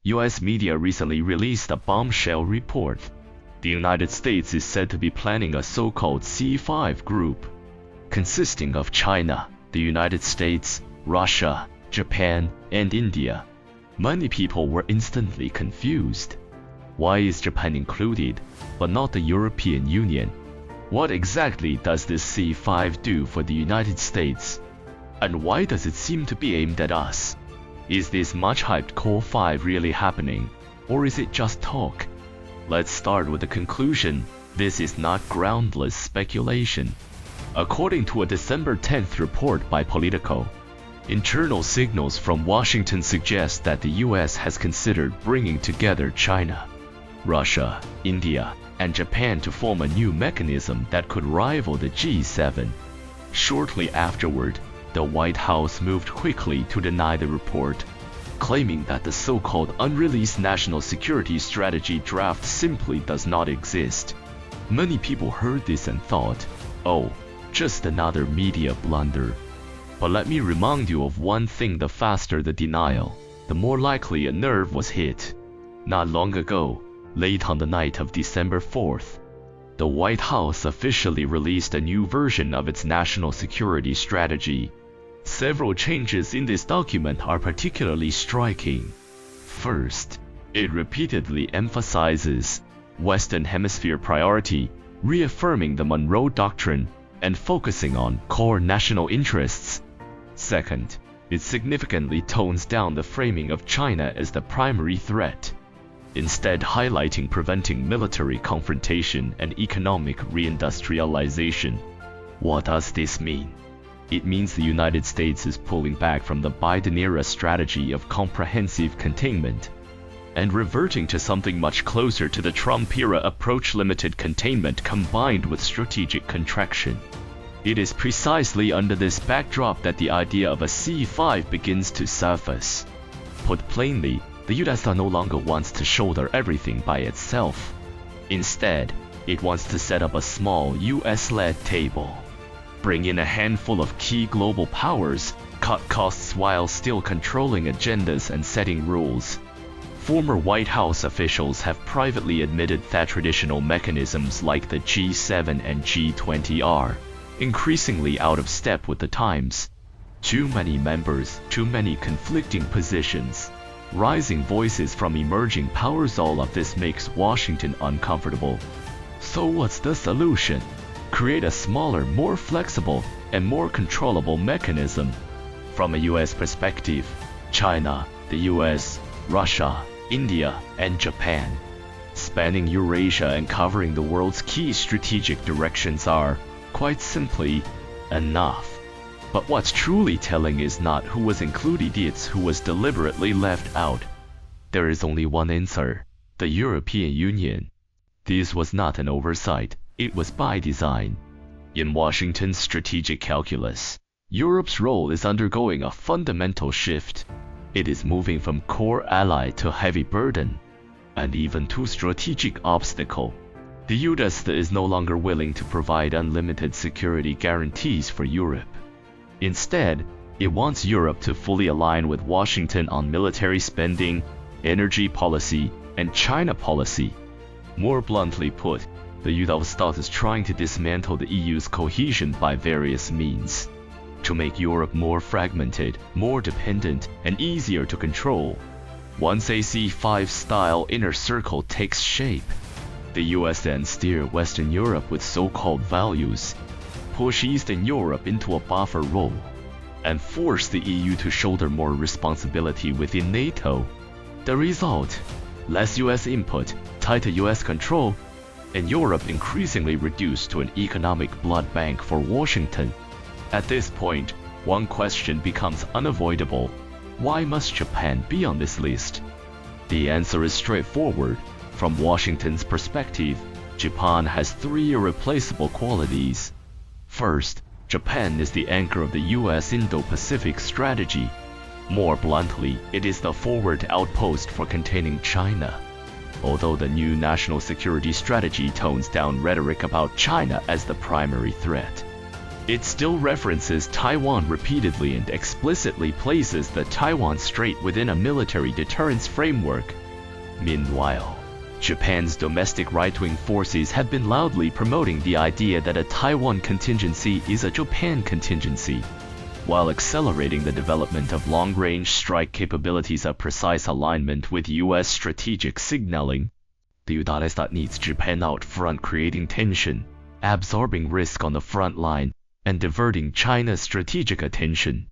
US media recently released a bombshell report. The United States is said to be planning a so-called C5 group, consisting of China, the United States, Russia, Japan, and India. Many people were instantly confused. Why is Japan included, but not the European Union? What exactly does this C5 do for the United States? And why does it seem to be aimed at us? Is this much-hyped Core 5 really happening, or is it just talk? Let's start with the conclusion. This is not groundless speculation. According to a December 10th report by Politico, internal signals from Washington suggest that the US has considered bringing together China, Russia, India, and Japan to form a new mechanism that could rival the G7. Shortly afterward, the White House moved quickly to deny the report, claiming that the so-called unreleased national security strategy draft simply does not exist. Many people heard this and thought, oh, just another media blunder. But let me remind you of one thing: the faster the denial, the more likely a nerve was hit. Not long ago, late on the night of December 4th, the White House officially released a new version of its national security strategy. Several changes in this document are particularly striking. First, it repeatedly emphasizes Western Hemisphere priority, reaffirming the Monroe Doctrine and focusing on core national interests. Second, it significantly tones down the framing of China as the primary threat, instead highlighting preventing military confrontation and economic reindustrialization. What does this mean? It means the United States is pulling back from the Biden-era strategy of comprehensive containment and reverting to something much closer to the Trump-era approach: limited containment combined with strategic contraction. It is precisely under this backdrop that the idea of a C5 begins to surface. Put plainly, the US no longer wants to shoulder everything by itself. Instead, it wants to set up a small US-led table, bring in a handful of key global powers, cut costs while still controlling agendas and setting rules. Former White House officials have privately admitted that traditional mechanisms like the G7 and G20 are increasingly out of step with the times. Too many members, too many conflicting positions, rising voices from emerging powers. All of this makes Washington uncomfortable. So what's the solution? Create a smaller, more flexible, and more controllable mechanism. From a US perspective, China, the US, Russia, India, and Japan, spanning Eurasia and covering the world's key strategic directions, are, quite simply, enough. But what's truly telling is not who was included, it's who was deliberately left out. There is only one answer: the European Union. This was not an oversight, it was by design. In Washington's strategic calculus, Europe's role is undergoing a fundamental shift. It is moving from core ally to heavy burden, and even to strategic obstacle. The US is no longer willing to provide unlimited security guarantees for Europe. Instead, it wants Europe to fully align with Washington on military spending, energy policy, and China policy. More bluntly put, the US is trying to dismantle the EU's cohesion by various means, to make Europe more fragmented, more dependent, and easier to control. Once a C5-style inner circle takes shape, the US then steer Western Europe with so-called values, push Eastern Europe into a buffer role, and force the EU to shoulder more responsibility within NATO. The result: less US input, tighter US control, and Europe increasingly reduced to an economic blood bank for Washington. At this point, one question becomes unavoidable: why must Japan be on this list? The answer is straightforward. From Washington's perspective, Japan has three irreplaceable qualities. First, Japan is the anchor of the US Indo-Pacific strategy. More bluntly, it is the forward outpost for containing China. Although the new national security strategy tones down rhetoric about China as the primary threat, It still references Taiwan repeatedly and explicitly places the Taiwan Strait within a military deterrence framework. Meanwhile, Japan's domestic right-wing forces have been loudly promoting the idea that a Taiwan contingency is a Japan contingency, while accelerating the development of long-range strike capabilities of precise alignment with U.S. strategic signaling. The U.S. needs Japan out front, creating tension, absorbing risk on the front line, and diverting China's strategic attention.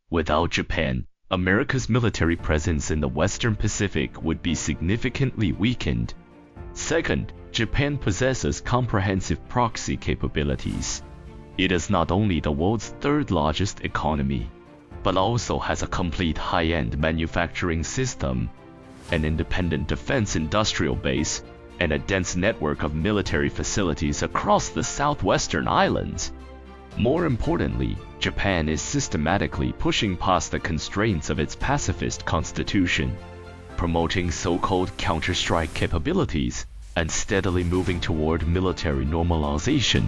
Without Japan, America's military presence in the Western Pacific would be significantly weakened. Second, Japan possesses comprehensive proxy capabilities. It is not only the world's third-largest economy, but also has a complete high-end manufacturing system, an independent defense industrial base, and a dense network of military facilities across the southwestern islands. More importantly, Japan is systematically pushing past the constraints of its pacifist constitution, promoting so-called counter-strike capabilities, and steadily moving toward military normalization.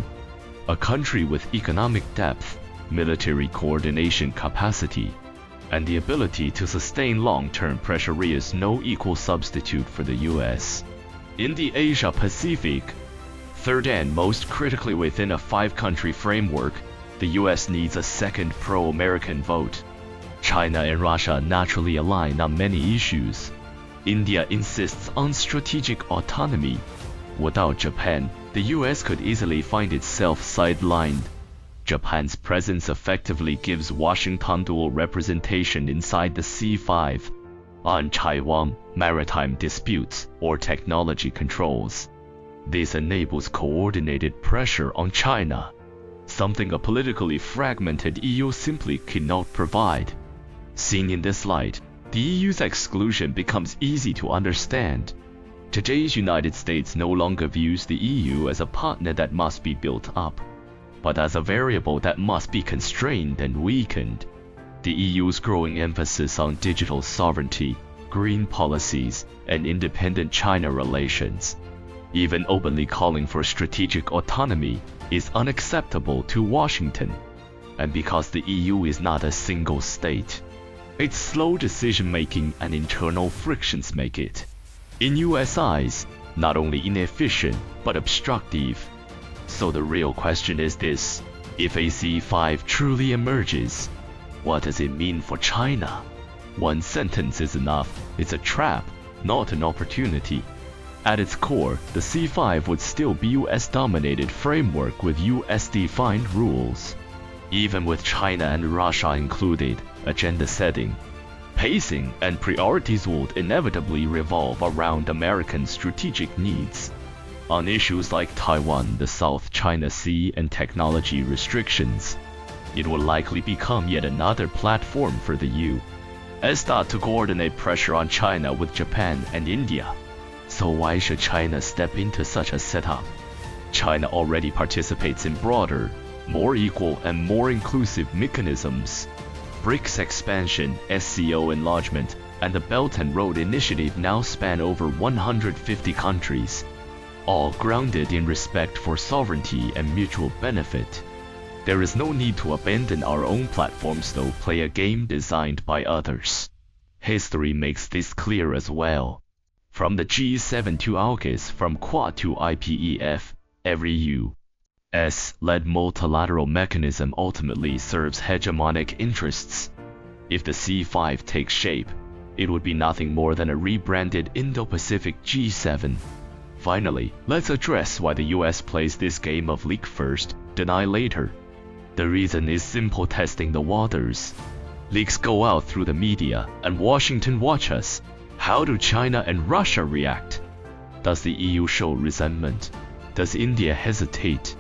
A country with economic depth, military coordination capacity, and the ability to sustain long-term pressure is no equal substitute for the U.S. In the Asia-Pacific, third and most critically within a five-country framework, the U.S. needs a second pro-American vote. China and Russia naturally align on many issues. India insists on strategic autonomy. Without Japan, the U.S. could easily find itself sidelined. Japan's presence effectively gives Washington dual representation inside the C5, on Taiwan, maritime disputes, or technology controls. This enables coordinated pressure on China, something a politically fragmented EU simply cannot provide. Seen in this light, the EU's exclusion becomes easy to understand. Today's United States no longer views the EU as a partner that must be built up, but as a variable that must be constrained and weakened. The EU's growing emphasis on digital sovereignty, green policies, and independent China relations, even openly calling for strategic autonomy, is unacceptable to Washington. And because the EU is not a single state, its slow decision-making and internal frictions make it, in US eyes, not only inefficient but obstructive. So the real question is this: if a C5 truly emerges, what does it mean for China? One sentence is enough: it's a trap, not an opportunity. At its core, the C5 would still be US-dominated framework with US-defined rules. Even with China and Russia included, agenda setting, pacing, and priorities would inevitably revolve around American strategic needs. On issues like Taiwan, the South China Sea, and technology restrictions, it will likely become yet another platform for the U.S. to coordinate pressure on China with Japan and India. So why should China step into such a setup? China already participates in broader, more equal and more inclusive mechanisms. BRICS expansion, SCO enlargement, and the Belt and Road Initiative now span over 150 countries, all grounded in respect for sovereignty and mutual benefit. There is no need to abandon our own platforms to play a game designed by others. History makes this clear as well. From the G7 to AUKUS, from Quad to IPEF, every U.S.-led multilateral mechanism ultimately serves hegemonic interests. If the C5 takes shape, it would be nothing more than a rebranded Indo-Pacific G7. Finally, let's address why the US plays this game of leak first, deny later. The reason is simple: testing the waters. Leaks go out through the media, and Washington watches. How do China and Russia react? Does the EU show resentment? Does India hesitate?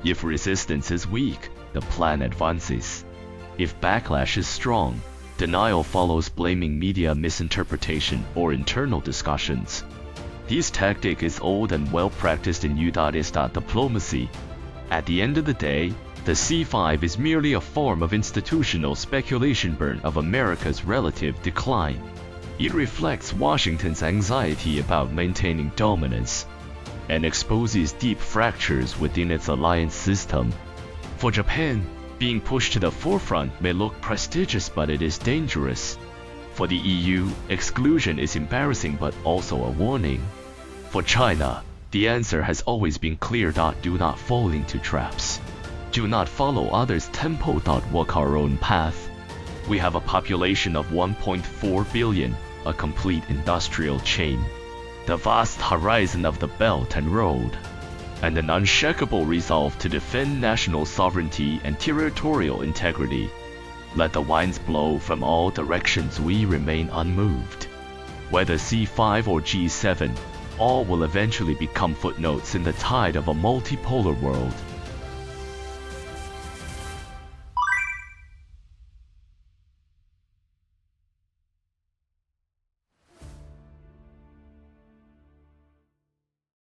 If resistance is weak, the plan advances. If backlash is strong, denial follows, blaming media misinterpretation or internal discussions. This tactic is old and well practiced in U.S. diplomacy. At the end of the day, the C5 is merely a form of institutional speculation born of America's relative decline. It reflects Washington's anxiety about maintaining dominance and exposes deep fractures within its alliance system. For Japan, being pushed to the forefront may look prestigious, but it is dangerous. For the EU, exclusion is embarrassing but also a warning. For China, the answer has always been clear. Do not fall into traps. Do not follow others' tempo. Walk our own path. We have a population of 1.4 billion, a complete industrial chain, the vast horizon of the Belt and Road, and an unshakable resolve to defend national sovereignty and territorial integrity. Let the winds blow from all directions, we remain unmoved. Whether C5 or G7, all will eventually become footnotes in the tide of a multipolar world.